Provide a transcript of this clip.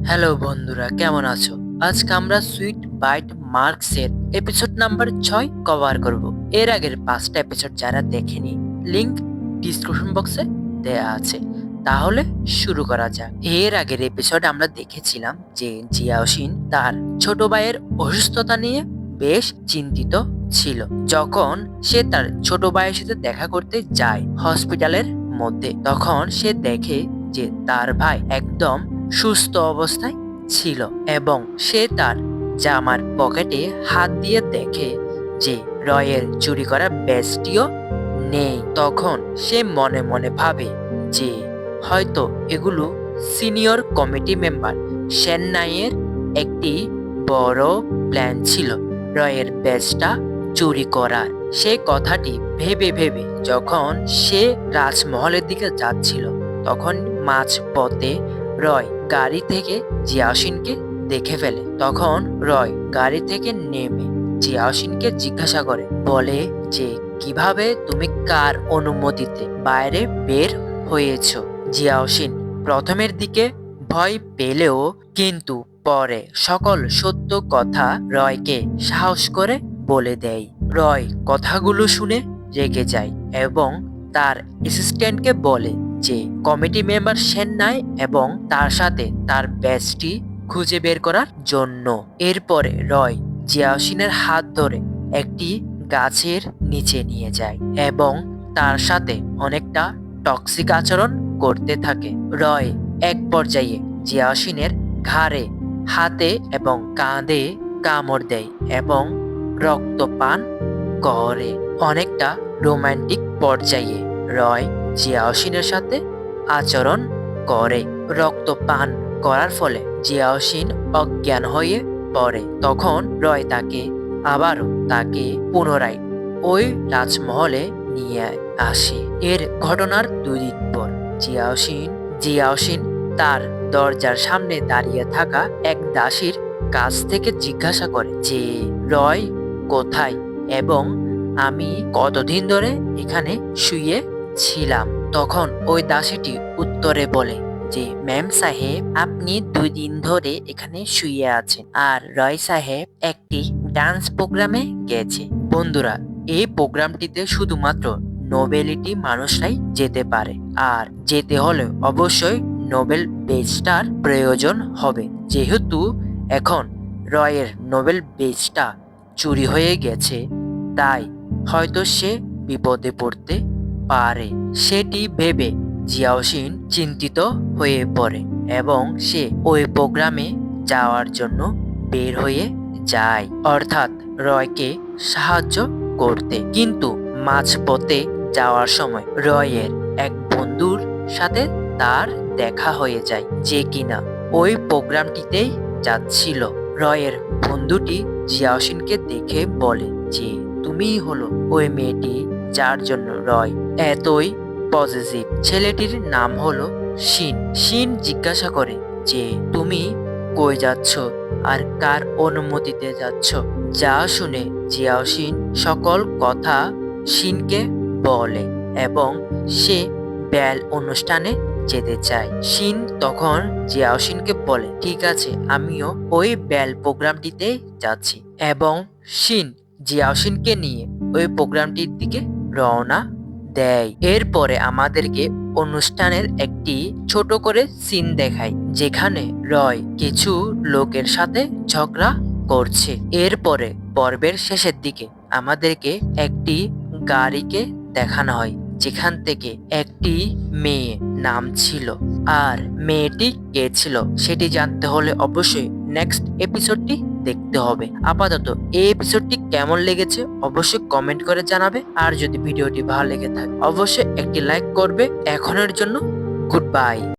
Hello বন্ধুরা, কেমন আছো? আজকে আমরা সুইট বাইট মার্কসের এপিসোড নাম্বার 6 কভার করব। এর আগের 5টা এপিসোড যারা দেখেনি, লিংক ডিসক্রিপশন বক্সে দেয়া আছে। তাহলে শুরু করা যাক। এর আগের এপিসোড আমরা দেখেছিলাম যে জিয়াওশিন তার ছোট ভাইয়ের অসুস্থতা নিয়ে বেশ চিন্তিত ছিল। যখন সে তার ছোট ভাইয়ের সাথে দেখা করতে যায় হসপিটালের মধ্যে, তখন সে দেখে যে তার ভাই একদম সুস্থ অবস্থায় ছিল এবং সে তার জামার পকেটে হাত দিয়ে দেখে যে রয়ের চুরি করা ব্যাজটিও নেই। তখন সে মনে মনে ভাবে যে হয়তো এগুলো সিনিয়র কমিটি মেম্বার চেন্নাইয়ের একটি বড় প্ল্যান ছিল রয়ের ব্যাজটা চুরি করার। সে কথাটি ভেবে ভেবে যখন সে রাজমহলের দিকে যাচ্ছিল, তখন মাঝপথে রয় গাড়ি থেকে জিয়াউশিনকে দেখে ফেলে। তখন রয় গাড়ি থেকে নেমে জিয়াউশিনকে জিজ্ঞাসা করে, বলে যে কিভাবে তুমি কার অনুমতিতে বাইরে বের হয়েছ। জিয়াউশিন প্রথমের দিকে ভয় পেলেও কিন্তু পরে সকল সত্য কথা রয়কে সাহস করে বলে দেয়। রয় কথাগুলো শুনে রেগে যায় এবং তার অ্যাসিস্ট্যান্টকে বলে যে কমিটি মেম্বার চেন্নাই এবং তার সাথে তার ব্যাজটি খুঁজে বের করার জন্য। এরপরে রয় জিয়াউশিনের হাত ধরে একটি গাছের নিচে নিয়ে যায় এবং তার সাথে অনেকটা টক্সিক আচরণ করতে থাকে। রয় এক পর্যায়ে জিয়াউশিনের ঘাড়ে, হাতে এবং কাঁধে কামড় দেয় এবং রক্তপান করে। অনেকটা রোমান্টিক পর্যায়ে রয় জিয়াউশিনের সাথে আচরণ করে। রক্তপান করার ফলে জিয়াউশিন অজ্ঞান হয়ে পড়ে। তখন রয় তাকে পুনরায় ওই রাজমহলে নিয়ে আসে। এর ঘটনার 2 দিন পর জিয়াউশিন তার দরজার সামনে দাঁড়িয়ে থাকা এক দাসীর কাছ থেকে জিজ্ঞাসা করে যে রয় কোথায় এবং আমি কতদিন ধরে এখানে শুয়ে ছিলাম। তখন ওই দাসীটি উত্তরে বলে যে ম্যাম সাহেব, আপনি 2 দিন ধরে এখানে শুয়ে আছেন আর রয় সাহেব একটি ডান্স প্রোগ্রামে গেছে। বন্ধুরা, এই প্রোগ্রামটিতে শুধুমাত্র নোবেলিটি মানুষরাই যেতে পারে আর যেতে হলে অবশ্যই নোবেল বেজটার প্রয়োজন হবে। যেহেতু এখন রয়ের নোবেল বেজটা চুরি হয়ে গেছে, তাই হয়তো সে বিপদে পড়তে পারে। সেটি ভেবে জিয়াউশিন চিন্তিত হয়ে পড়ে এবং সে ওই প্রোগ্রামে যাওয়ার জন্য বের হয়ে যায়, অর্থাৎ রয়কে সাহায্য করতে। কিন্তু মাঝপথে যাওয়ার সময় রয়ের এক বন্ধুর সাথে তার দেখা হয়ে যায়, যে কিনা ওই প্রোগ্রামটিতেই যাচ্ছিল। রয়ের বন্ধুটি জিয়াউশিনকে দেখে বলে যে তুমিই হলো ওই মেয়েটি যার জন্য রয় এতই পজিটিভ। ছেলেটির নাম হলো শিন। শিন জিজ্ঞাসা করে যে তুমি কই যাচ্ছ আর কার অনুমতিতে যাচ্ছ। যা শুনে জিয়াউশিন সকল কথা শিনকে বলে এবং সে ব্যাল অনুষ্ঠানে যেতে চায়। শিন তখন জিয়াউশিনকে বলে ঠিক আছে, আমিও ওই ব্যাল প্রোগ্রামটিতে যাচ্ছি এবং শিন জিয়াউশিনকে নিয়ে ওই প্রোগ্রামটির দিকে রওনা দেয়। এরপরে আমাদেরকে অনুষ্ঠানের একটি ছোট করে সিন দেখায়, যেখানে রয় কিছু লোকের সাথে ঝগড়া করছে। এরপরে পর্বের শেষের দিকে আমাদেরকে একটি গাড়িকে দেখানো হয়, যেখান থেকে একটি মেয়ে নাম ছিল আর মেয়েটি কে ছিল সেটি জানতে হলে অবশ্যই নেক্সট এপিসোডটি দেখতে হবে। আপাতত এই এপিসোডটি কেমন লেগেছে অবশ্যই কমেন্ট করে জানাবে, আর যদি ভিডিওটি ভালো লেগে থাকে অবশ্যই একটি লাইক করবে। এখনের জন্য গুড বাই।